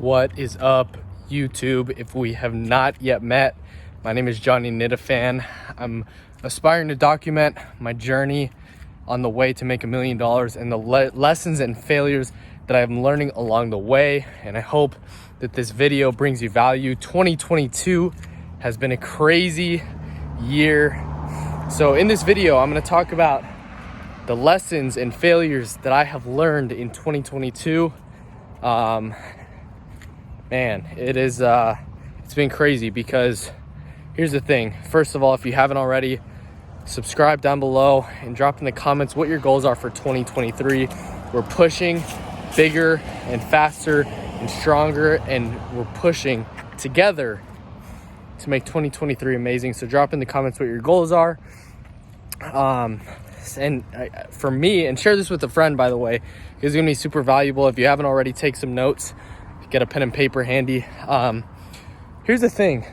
What is up, YouTube? If we have not yet met, my name is Johnny Nitafan. I'm aspiring to document my journey on the way to make $1 million and the lessons and failures that I'm learning along the way. And I hope that this video brings you value. 2022 has been a crazy year. So in this video, I'm going to talk about the lessons and failures that I have learned in 2022. Man, it's been crazy because here's the thing. First of all, if you haven't already, subscribe down below and drop in the comments what your goals are for 2023. We're pushing bigger and faster and stronger, and we're pushing together to make 2023 amazing. So drop in the comments what your goals are. For me, and share this with a friend, by the way, it's gonna be super valuable. If you haven't already, take some notes, get a pen and paper handy. Here's the thing.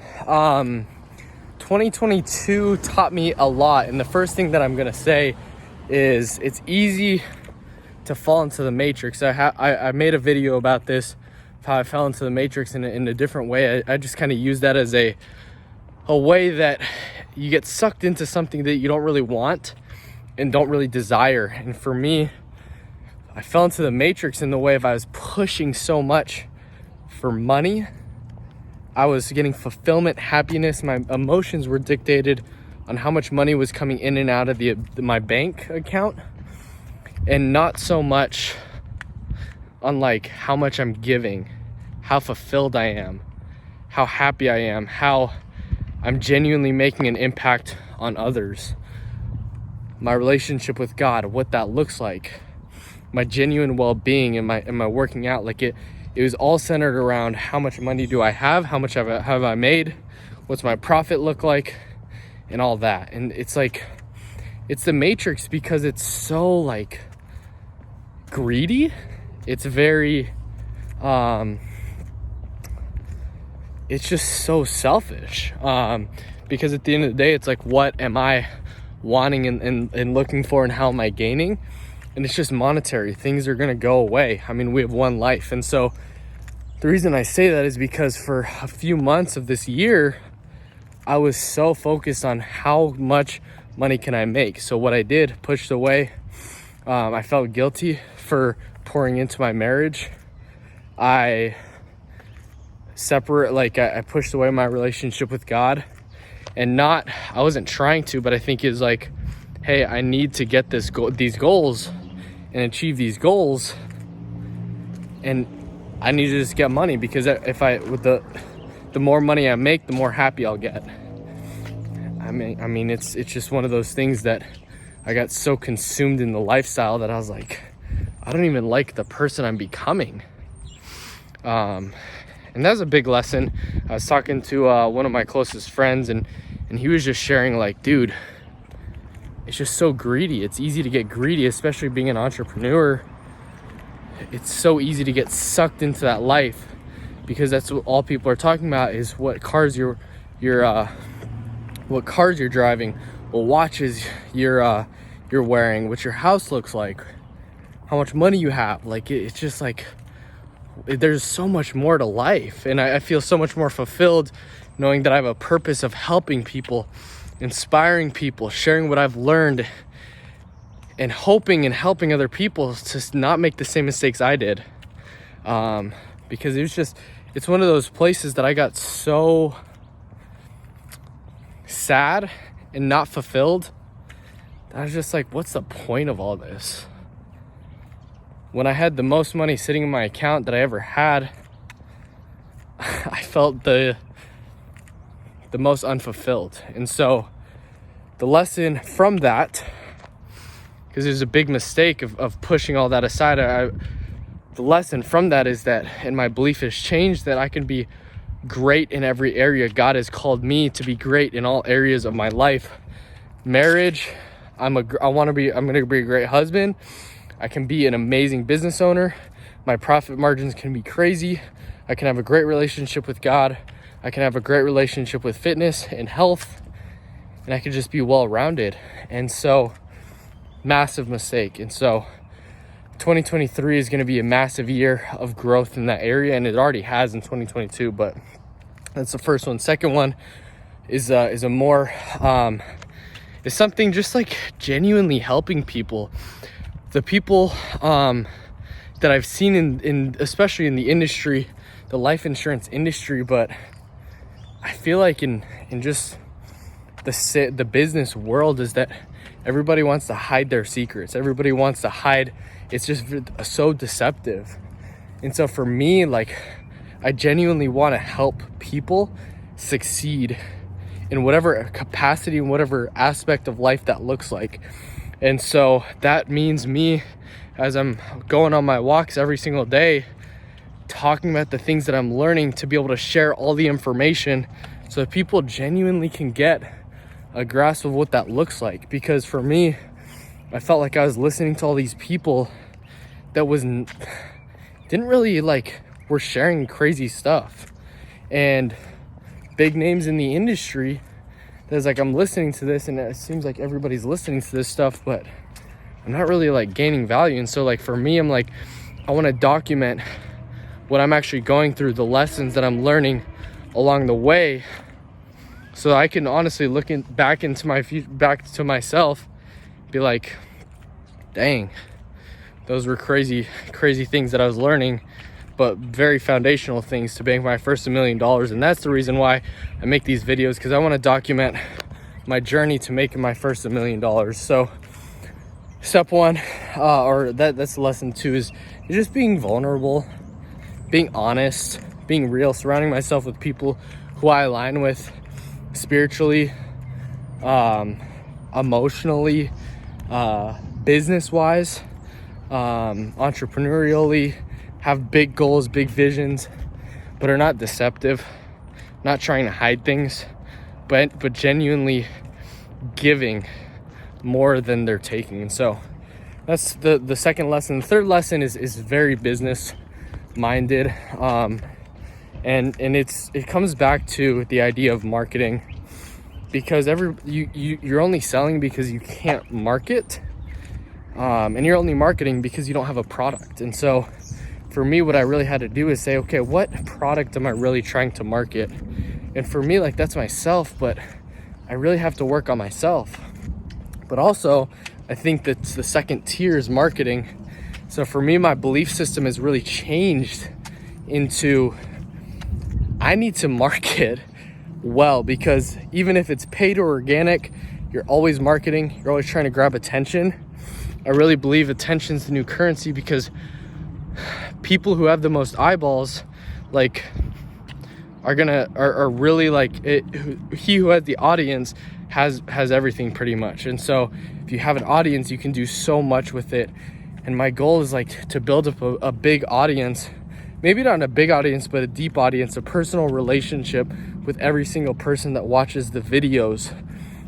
2022 taught me a lot. And the first thing that I'm gonna say is it's easy to fall into the matrix. I made a video about this, how I fell into the matrix in a different way. I just kind of use that as a way that you get sucked into something that you don't really want and don't really desire. And for me, I fell into the matrix in the way of I was pushing so much for money. I was getting fulfillment, happiness. My emotions were dictated on how much money was coming in and out of my bank account, and not so much on like how much I'm giving, how fulfilled I am, how happy I am, how I'm genuinely making an impact on others, my relationship with God, what that looks like, my genuine well-being, and my working out. Like it was all centered around how much money do I have, how much have I made, what's my profit look like, and all that. And it's like, it's the matrix because it's so like greedy. It's very, it's just so selfish. Because at the end of the day, it's like, what am I wanting and looking for, and how am I gaining? And it's just monetary. Things are gonna go away. I mean, we have one life. And so the reason I say that is because for a few months of this year, I was so focused on how much money can I make. So what I did, pushed away. I felt guilty for pouring into my marriage. I pushed away my relationship with God. And I wasn't trying to, but I think it's like, hey, I need to get these goals and achieve these goals, and I need to just get money, because the more money I make, the more happy I'll get. I mean, it's just one of those things that I got so consumed in the lifestyle that I was like, I don't even like the person I'm becoming. And that was a big lesson. I was talking to one of my closest friends, and he was just sharing like, dude, it's just so greedy. It's easy to get greedy, especially being an entrepreneur. It's so easy to get sucked into that life, because that's what all people are talking about, is what cars you're driving, what watches you're wearing, what your house looks like, how much money you have. Like it's just like, there's so much more to life, and I feel so much more fulfilled knowing that I have a purpose of helping people, inspiring people, sharing what I've learned, and hoping and helping other people to not make the same mistakes I did. Because it's one of those places that I got so sad and not fulfilled that I was just like, what's the point of all this? When I had the most money sitting in my account that I ever had, I felt the most unfulfilled. And so the lesson from that, because there's a big mistake of pushing all that aside, the lesson from that is that, and my belief has changed, that I can be great in every area. God has called me to be great in all areas of my life. Marriage, I'm gonna be a great husband. I can be an amazing business owner. My profit margins can be crazy. I can have a great relationship with God. I can have a great relationship with fitness and health, and I can just be well-rounded. And so, massive mistake. And so 2023 is going to be a massive year of growth in that area, and it already has in 2022, but that's the first one. Second one is a more is something just like genuinely helping people. The people that I've seen in especially in the industry, the life insurance industry, but I feel like in just the business world, is that everybody wants to hide their secrets. Everybody wants to hide. It's just so deceptive. And so for me, like, I genuinely want to help people succeed in whatever capacity and whatever aspect of life that looks like. And so that means me, as I'm going on my walks every single day, talking about the things that I'm learning, to be able to share all the information so that people genuinely can get a grasp of what that looks like. Because for me, I felt like I was listening to all these people that didn't really were sharing crazy stuff, and big names in the industry. There's I'm listening to this and it seems like everybody's listening to this stuff, but I'm not really gaining value. And so for me, I'm I want to document what I'm actually going through, the lessons that I'm learning along the way, so I can honestly look back to myself, be like, dang, those were crazy things that I was learning, but very foundational things to bank my first $1 million. And that's the reason why I make these videos, because I want to document my journey to making my first $1 million. So step one, that's lesson 2, is just being vulnerable, being honest, being real, surrounding myself with people who I align with spiritually, emotionally, business-wise, entrepreneurially, have big goals, big visions, but are not deceptive, not trying to hide things, but genuinely giving more than they're taking. And so that's the second lesson. The third lesson is very business minded, and it comes back to the idea of marketing, because you're only selling because you can't market, and you're only marketing because you don't have a product. And so for me, what I really had to do is say, okay, what product am I really trying to market? And for me, that's myself, but I really have to work on myself. But also, I think that the second tier is marketing. So for me, my belief system has really changed into, I need to market well, because even if it's paid or organic, you're always marketing, you're always trying to grab attention. I really believe attention's the new currency, because people who have the most eyeballs are really he who has the audience has everything pretty much. And so if you have an audience, you can do so much with it. And my goal is to build up a big audience, maybe not a big audience, but a deep audience, a personal relationship with every single person that watches the videos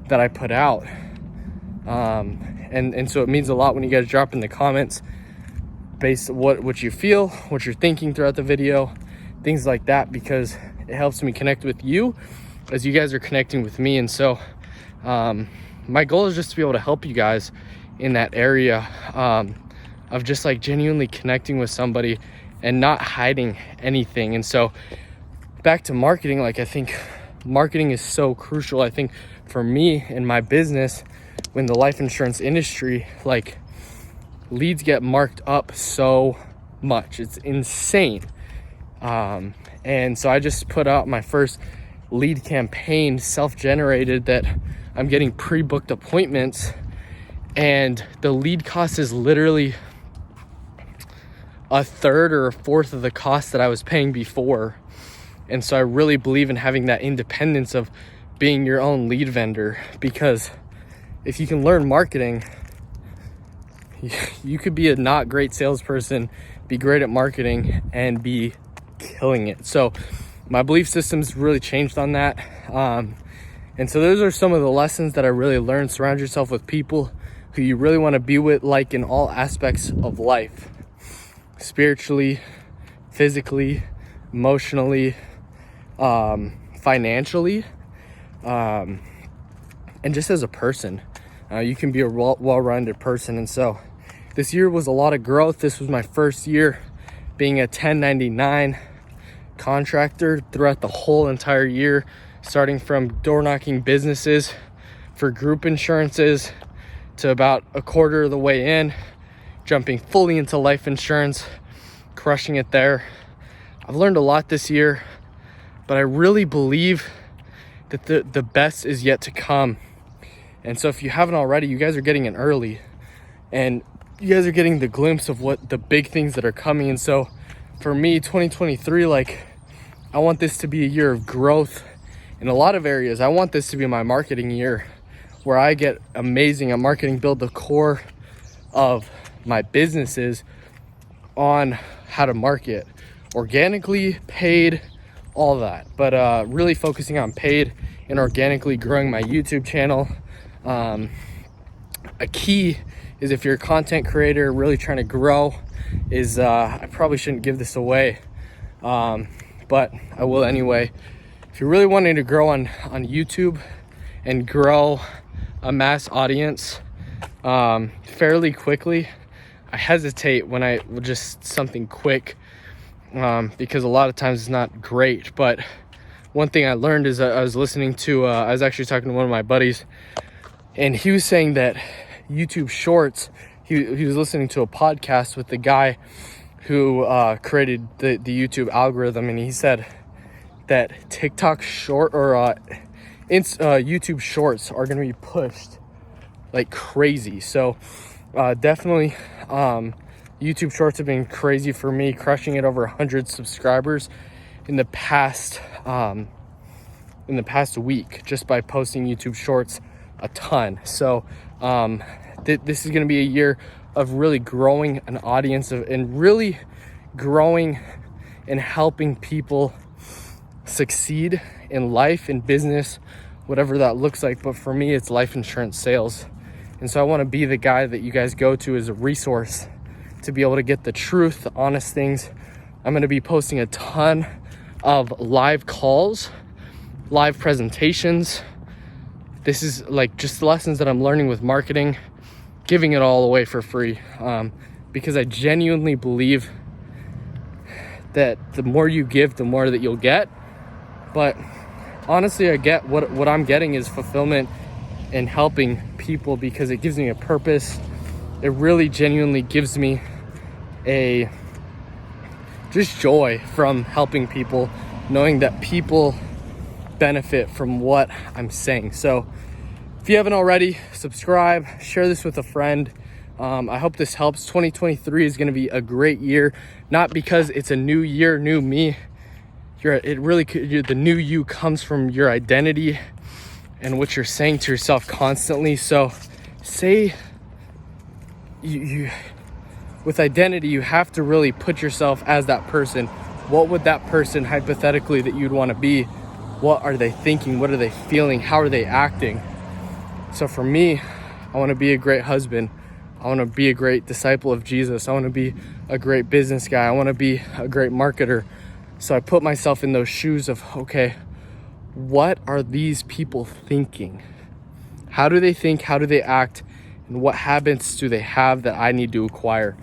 that I put out. And so it means a lot when you guys drop in the comments based on what you feel, what you're thinking throughout the video, things like that, because it helps me connect with you as you guys are connecting with me. And so my goal is just to be able to help you guys in that area of just genuinely connecting with somebody and not hiding anything. And so back to marketing, I think marketing is so crucial. I think for me in my business, when the life insurance industry, leads get marked up so much, it's insane. And so I just put out my first lead campaign, self-generated, that I'm getting pre-booked appointments, and the lead cost is literally a third or a fourth of the cost that I was paying before. And so I really believe in having that independence of being your own lead vendor, because if you can learn marketing, you could be a not great salesperson, be great at marketing, and be killing it. So my belief system's really changed on that. And so those are some of the lessons that I really learned. Surround yourself with people who you really want to be with, in all aspects of life, spiritually, physically, emotionally, financially, and just as a person. You can be a well-rounded person. And so this year was a lot of growth. This was my first year being a 1099 contractor throughout the whole entire year, starting from door knocking businesses for group insurances to about a quarter of the way in, jumping fully into life insurance, crushing it there. I've learned a lot this year, but I really believe that the best is yet to come. And so if you haven't already, you guys are getting in early, and you guys are getting the glimpse of what the big things that are coming. And so for me, 2023, like, I want this to be a year of growth in a lot of areas. I want this to be my marketing year, where I get amazing at marketing, build the core of my businesses on how to market organically, paid, all that. But really focusing on paid and organically growing my YouTube channel. A key is, if you're a content creator really trying to grow, is I probably shouldn't give this away, but I will anyway. If you're really wanting to grow on YouTube and grow a mass audience fairly quickly, I hesitate when I just something quick, because a lot of times it's not great. But one thing I learned is I was listening to I was actually talking to one of my buddies, and he was saying that YouTube Shorts, he was listening to a podcast with the guy who created the YouTube algorithm, and he said that TikTok short or YouTube Shorts are going to be pushed like crazy. So definitely YouTube Shorts have been crazy for me, crushing it over 100 subscribers in the past week, just by posting YouTube Shorts a ton. So this is going to be a year of really growing an audience and really growing and helping people succeed in life, in business, whatever that looks like. But for me, it's life insurance sales. And so I want to be the guy that you guys go to as a resource to be able to get the truth, the honest things. I'm going to be posting a ton of live calls, live presentations. This is like just lessons that I'm learning with marketing, giving it all away for free, because I genuinely believe that the more you give, the more that you'll get. But honestly, I get what I'm getting is fulfillment and helping people, because it gives me a purpose. It really genuinely gives me a just joy from helping people, knowing that people benefit from what I'm saying. So if you haven't already, subscribe, share this with a friend. I hope this helps. 2023 is going to be a great year, not because it's a new year, new me. The new you comes from your identity and what you're saying to yourself constantly. So say you with identity, you have to really put yourself as that person. What would that person hypothetically that you'd want to be? What are they thinking? What are they feeling? How are they acting? So for me, I want to be a great husband. I want to be a great disciple of Jesus. I want to be a great business guy. I want to be a great marketer. So I put myself in those shoes of, okay, what are these people thinking? How do they think? How do they act? And what habits do they have that I need to acquire?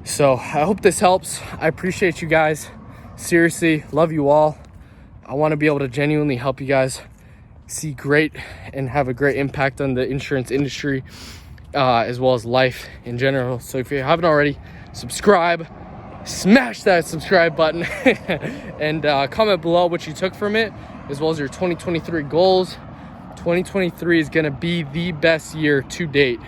So I hope this helps. I appreciate you guys. Seriously, love you all. I want to be able to genuinely help you guys see great and have a great impact on the insurance industry, as well as life in general. So if you haven't already, subscribe, smash that subscribe button, and comment below what you took from it, as well as your 2023 goals. 2023 is going to be the best year to date.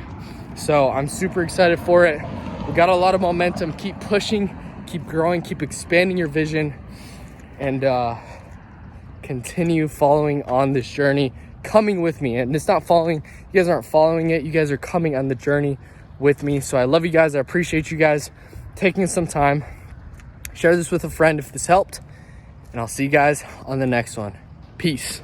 So I'm super excited for it. We got a lot of momentum. Keep pushing, keep growing, keep expanding your vision, and continue following on this journey, coming with me. And it's not following, you guys aren't following it, you guys are coming on the journey with me. So I love you guys. I appreciate you guys taking some time. Share this with a friend if this helped, and I'll see you guys on the next one. Peace.